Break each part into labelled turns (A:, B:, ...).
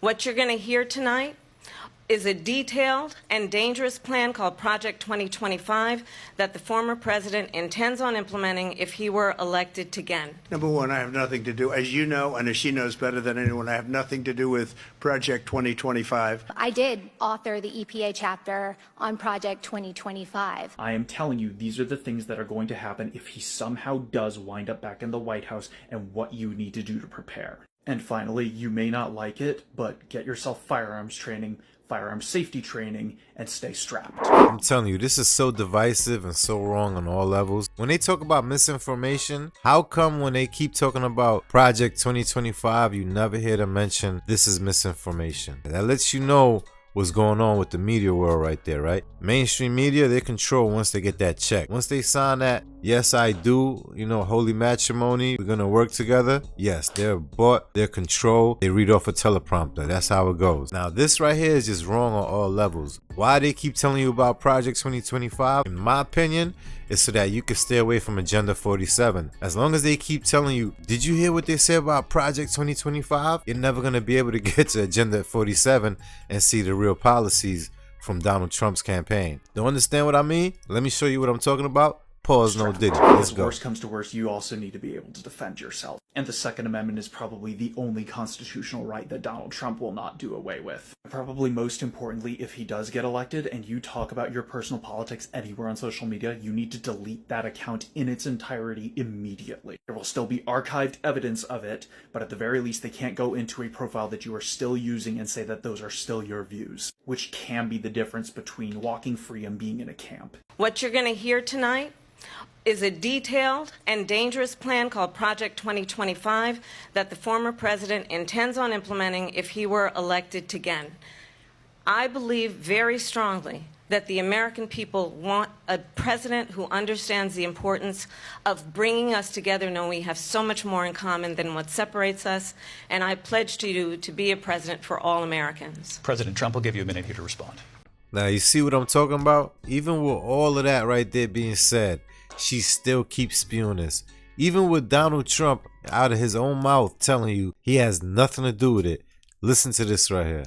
A: What you're going to hear tonight is a detailed and dangerous plan called Project 2025 that the former president intends on implementing if he were elected again.
B: Number one, I have nothing to do, as you know, and as she knows better than anyone, I have nothing to do with Project 2025.
C: I did author the EPA chapter on Project 2025.
D: I am telling you, these are the things that are going to happen if he somehow does wind up back in the White House, and what you need to do to prepare. And finally, you may not like it, but get yourself firearms training, firearms safety training, and stay strapped.
E: I'm telling you, this is so divisive and so wrong on all levels. When they talk about misinformation, how come when they keep talking about Project 2025, you never hear them mention this is misinformation? That lets you know what's going on with the media world right there, right? Mainstream media, they control once they get that check. Once they sign that, yes, I do, holy matrimony, we're gonna work together. Yes, they're bought, they're controlled, they read off a teleprompter. That's how it goes. Now, this right here is just wrong on all levels. Why they keep telling you about Project 2025, in my opinion, is so that you can stay away from Agenda 47. As long as they keep telling you, did you hear what they said about Project 2025? You're never gonna be able to get to Agenda 47 and see the real policies from Donald Trump's campaign. Don't understand what I mean? Let me show you what I'm talking about. Pause, no diddy. Let's go.
D: If worse comes to worse, you also need to be able to defend yourself. And the Second Amendment is probably the only constitutional right that Donald Trump will not do away with. Probably most importantly, if he does get elected and you talk about your personal politics anywhere on social media, you need to delete that account in its entirety immediately. There will still be archived evidence of it, but at the very least they can't go into a profile that you are still using and say that those are still your views, which can be the difference between walking free and being in a camp.
A: What you're going to hear tonight is a detailed and dangerous plan called Project 2025 that the former president intends on implementing if he were elected again. I believe very strongly that the American people want a president who understands the importance of bringing us together, knowing we have so much more in common than what separates us, and I pledge to you to be a president for all Americans.
F: President Trump will give you a minute here to respond.
E: Now, you see what I'm talking about? Even with all of that right there being said, she still keeps spewing this. Even with Donald Trump out of his own mouth telling you he has nothing to do with it. Listen to this right here.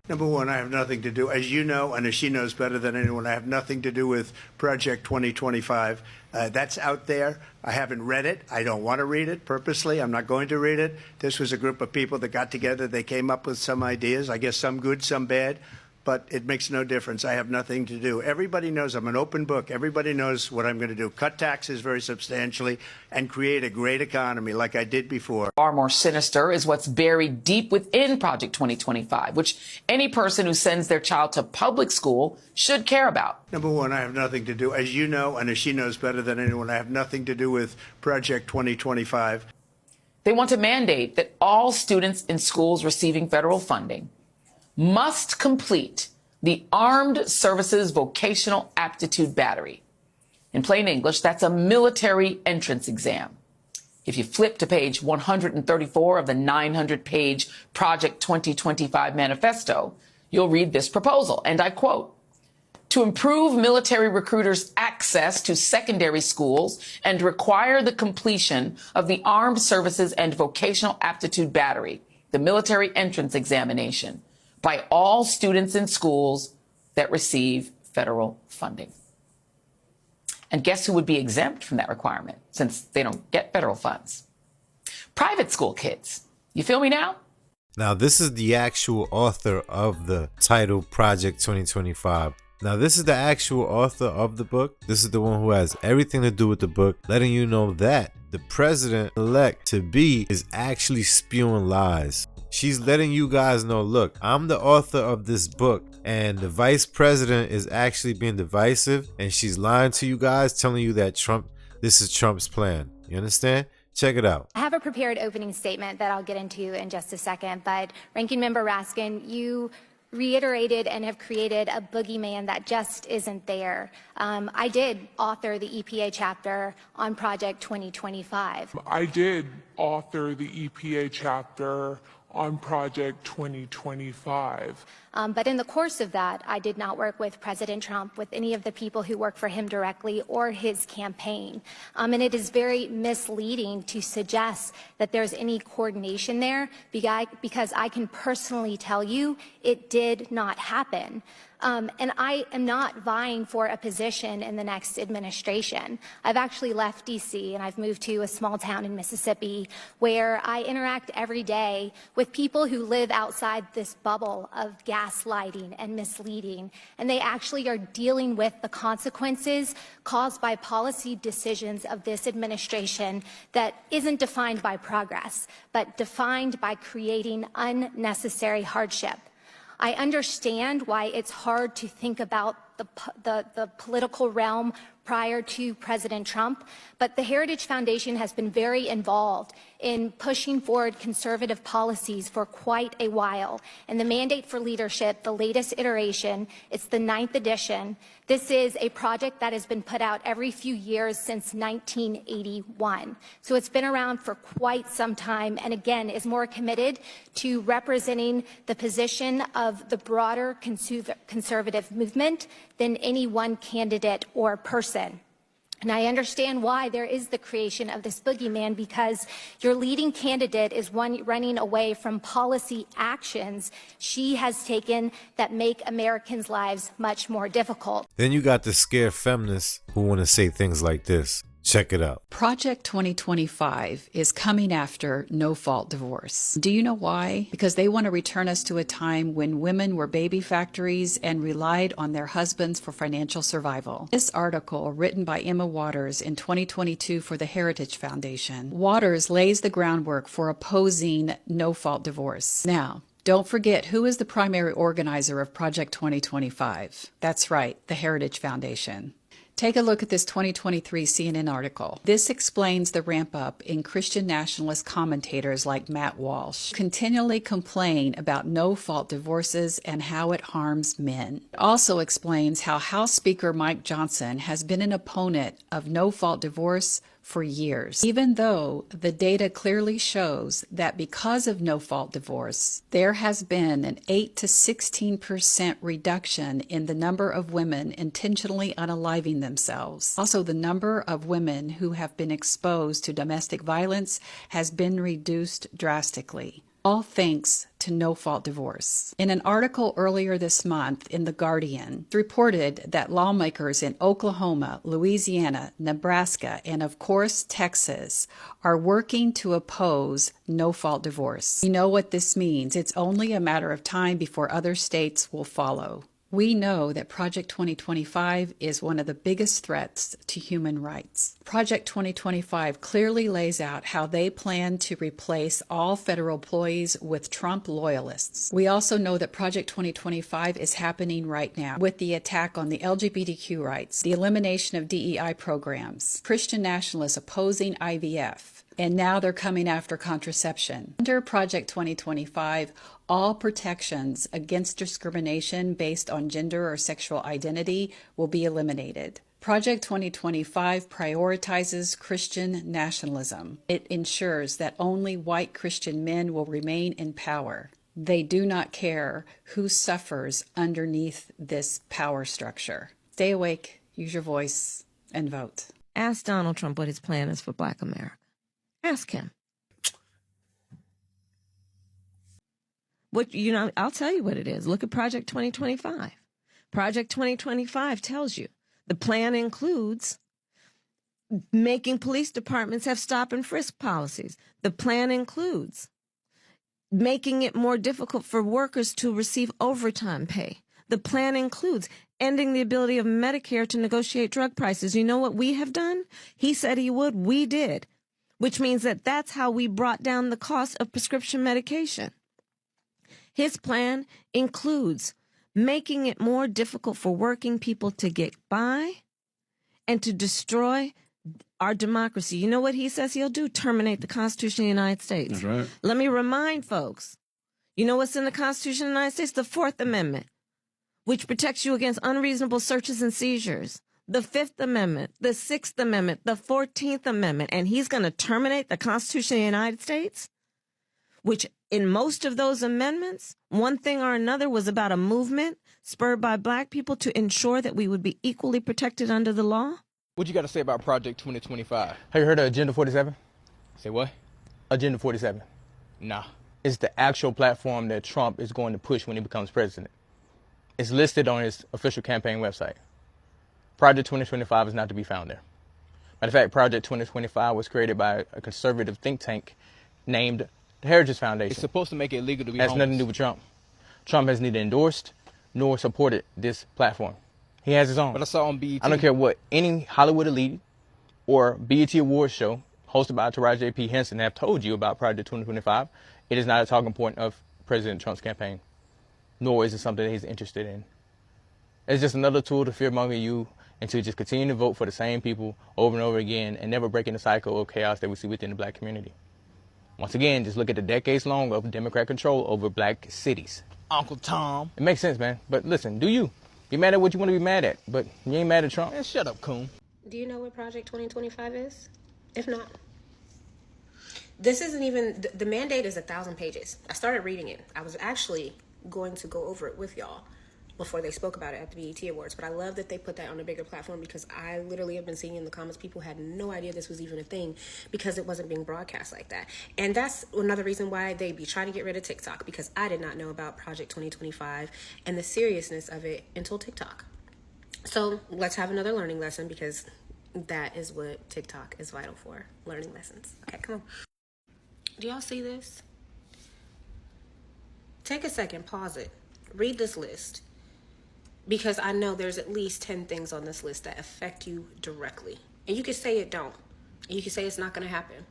B: Number one, I have nothing to do, as you know, and as she knows better than anyone, I have nothing to do with Project 2025. That's out there. I haven't read it. I don't want to read it purposely. I'm not going to read it. This was a group of people that got together. They came up with some ideas, I guess some good, some bad. But it makes no difference. I have nothing to do. Everybody knows I'm an open book. Everybody knows what I'm going to do. Cut taxes very substantially and create a great economy like I did before.
G: Far more sinister is what's buried deep within Project 2025, which any person who sends their child to public school should care about.
B: Number one, I have nothing to do, as you know, and as she knows better than anyone, I have nothing to do with Project 2025.
G: They want to mandate that all students in schools receiving federal funding must complete the Armed Services Vocational Aptitude Battery. In plain English, that's a military entrance exam. If you flip to page 134 of the 900-page Project 2025 manifesto, you'll read this proposal, and I quote, "To improve military recruiters' access to secondary schools and require the completion of the Armed Services and Vocational Aptitude Battery, the military entrance examination, by all students in schools that receive federal funding." And guess who would be exempt from that requirement since they don't get federal funds? Private school kids. You feel me now?
E: Now, this is the actual author of the title Project 2025. Now, this is the actual author of the book. This is the one who has everything to do with the book, letting you know that the president-elect to be is actually spewing lies. She's letting you guys know, look, I'm the author of this book and the vice president is actually being divisive and she's lying to you guys, telling you that this is Trump's plan. You understand? Check it out.
C: I have a prepared opening statement that I'll get into in just a second, but Ranking Member Raskin, you reiterated and have created a boogeyman that just isn't there. I did author the EPA chapter on Project 2025.
H: I did author the EPA chapter on Project 2025.
C: But in the course of that, I did not work with President Trump, with any of the people who work for him directly or his campaign. And it is very misleading to suggest that there's any coordination there, because I can personally tell you it did not happen. And I am not vying for a position in the next administration. I've actually left D.C. and I've moved to a small town in Mississippi where I interact every day with people who live outside this bubble of gaslighting and misleading, and they actually are dealing with the consequences caused by policy decisions of this administration that isn't defined by progress, but defined by creating unnecessary hardship. I understand why it's hard to think about the political realm prior to President Trump, but the Heritage Foundation has been very involved in pushing forward conservative policies for quite a while. And the Mandate for Leadership, the latest iteration, it's the 9th edition. This is a project that has been put out every few years since 1981. So it's been around for quite some time, and again, is more committed to representing the position of the broader conservative movement than any one candidate or person. And I understand why there is the creation of this boogeyman, because your leading candidate is running away from policy actions she has taken that make Americans' lives much more difficult.
E: Then you got the scared feminists who want to say things like this. Check it out.
I: Project 2025 is coming after no-fault divorce. Do you know why? Because they want to return us to a time when women were baby factories and relied on their husbands for financial survival. This article, written by Emma Waters in 2022 for the Heritage Foundation, Waters lays the groundwork for opposing no-fault divorce. Now, don't forget who is the primary organizer of Project 2025. That's right, the Heritage Foundation. Take a look at this 2023 CNN article. This explains the ramp up in Christian nationalist commentators like Matt Walsh continually complain about no-fault divorces and how it harms men. It also explains how House Speaker Mike Johnson has been an opponent of no-fault divorce for years, even though the data clearly shows that because of no-fault divorce, there has been an 8 to 16% reduction in the number of women intentionally unaliving themselves. Also, the number of women who have been exposed to domestic violence has been reduced drastically. All thanks to no-fault divorce. In an article earlier this month in The Guardian, it reported that lawmakers in Oklahoma, Louisiana, Nebraska, and of course Texas are working to oppose no-fault divorce. You know what this means. It's only a matter of time before other states will follow. We know that Project 2025 is one of the biggest threats to human rights. Project 2025 clearly lays out how they plan to replace all federal employees with Trump loyalists. We also know that Project 2025 is happening right now with the attack on the LGBTQ rights, the elimination of DEI programs, Christian nationalists opposing IVF, and now they're coming after contraception. Under Project 2025, all protections against discrimination based on gender or sexual identity will be eliminated. Project 2025 prioritizes Christian nationalism. It ensures that only white Christian men will remain in power. They do not care who suffers underneath this power structure. Stay awake, use your voice, and vote.
A: Ask Donald Trump what his plan is for Black America. Ask him. I'll tell you what it is. Look at Project 2025. Project 2025 tells you the plan includes making police departments have stop and frisk policies. The plan includes making it more difficult for workers to receive overtime pay. The plan includes ending the ability of Medicare to negotiate drug prices. You know what we have done? He said he would. We did, which means that that's how we brought down the cost of prescription medication. His plan includes making it more difficult for working people to get by and to destroy our democracy. You know what he says he'll do? Terminate the Constitution of the United States.
J: That's right.
A: Let me remind folks, you know what's in the Constitution of the United States? The Fourth Amendment, which protects you against unreasonable searches and seizures. The Fifth Amendment, the Sixth Amendment, the 14th Amendment. And he's going to terminate the Constitution of the United States, which in most of those amendments, one thing or another was about a movement spurred by black people to ensure that we would be equally protected under the law?
J: What you got to say about Project 2025? Have you heard of Agenda 47? Say what? Agenda 47. Nah. It's the actual platform that Trump is going to push when he becomes president. It's listed on his official campaign website. Project 2025 is not to be found there. Matter of fact, Project 2025 was created by a conservative think tank named the Heritage Foundation. It's supposed to make it illegal to be homeless. Has nothing to do with Trump. Trump has neither endorsed nor supported this platform. He has his own. But I saw on BET. I don't care what any Hollywood elite or BET Awards show hosted by Taraji P. Henson have told you about Project 2025. It is not a talking point of President Trump's campaign, nor is it something that he's interested in. It's just another tool to fearmonger you and to just continue to vote for the same people over and over again and never breaking the cycle of chaos that we see within the black community. Once again, just look at the decades long of Democrat control over black cities. Uncle Tom. It makes sense, man. But listen, do you? Be mad at what you want to be mad at, but you ain't mad at Trump. Man, shut up, coon.
K: Do you know what Project 2025 is? If not, this isn't even, the mandate is 1,000 pages. I started reading it. I was actually going to go over it with y'all before they spoke about it at the BET Awards, but I love that they put that on a bigger platform because I literally have been seeing in the comments people had no idea this was even a thing because it wasn't being broadcast like that. And that's another reason why they be trying to get rid of TikTok, because I did not know about Project 2025 and the seriousness of it until TikTok. So let's have another learning lesson because that is what TikTok is vital for, learning lessons. Okay, come on. Do y'all see this? Take a second, pause it, read this list. Because I know there's at least 10 things on this list that affect you directly. And you can say it don't. And you can say it's not going to happen.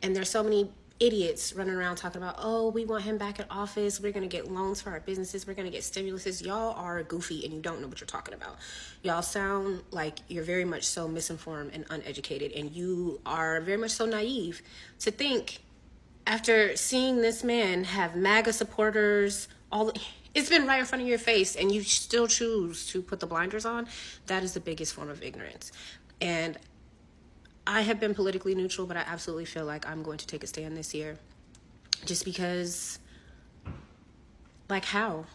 K: And there's so many idiots running around talking about, oh, we want him back in office. We're going to get loans for our businesses. We're going to get stimuluses. Y'all are goofy and you don't know what you're talking about. Y'all sound like you're very much so misinformed and uneducated. And you are very much so naive to think after seeing this man have MAGA supporters, it's been right in front of your face and you still choose to put the blinders on. That is the biggest form of ignorance. And I have been politically neutral, but I absolutely feel like I'm going to take a stand this year. Just because, like, how?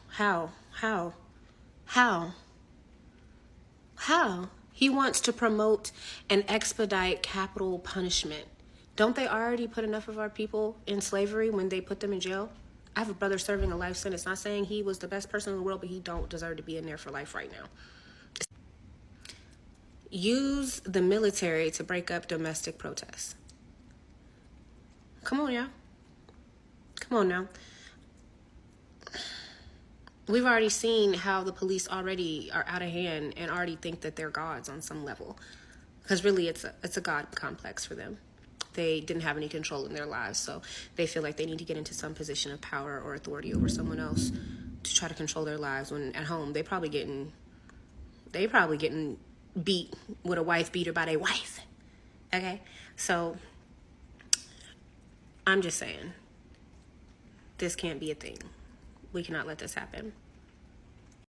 K: He wants to promote and expedite capital punishment. Don't they already put enough of our people in slavery when they put them in jail? I have a brother serving a life sentence. Not saying he was the best person in the world, but he don't deserve to be in there for life right now. Use the military to break up domestic protests. Come on, y'all. Come on now. We've already seen how the police already are out of hand and already think that they're gods on some level. Because really, it's a god complex for them. They didn't have any control in their lives, so they feel like they need to get into some position of power or authority over someone else to try to control their lives. When at home, they probably getting beat with a wife beater by their wife. Okay, so I'm just saying, this can't be a thing. We cannot let this happen.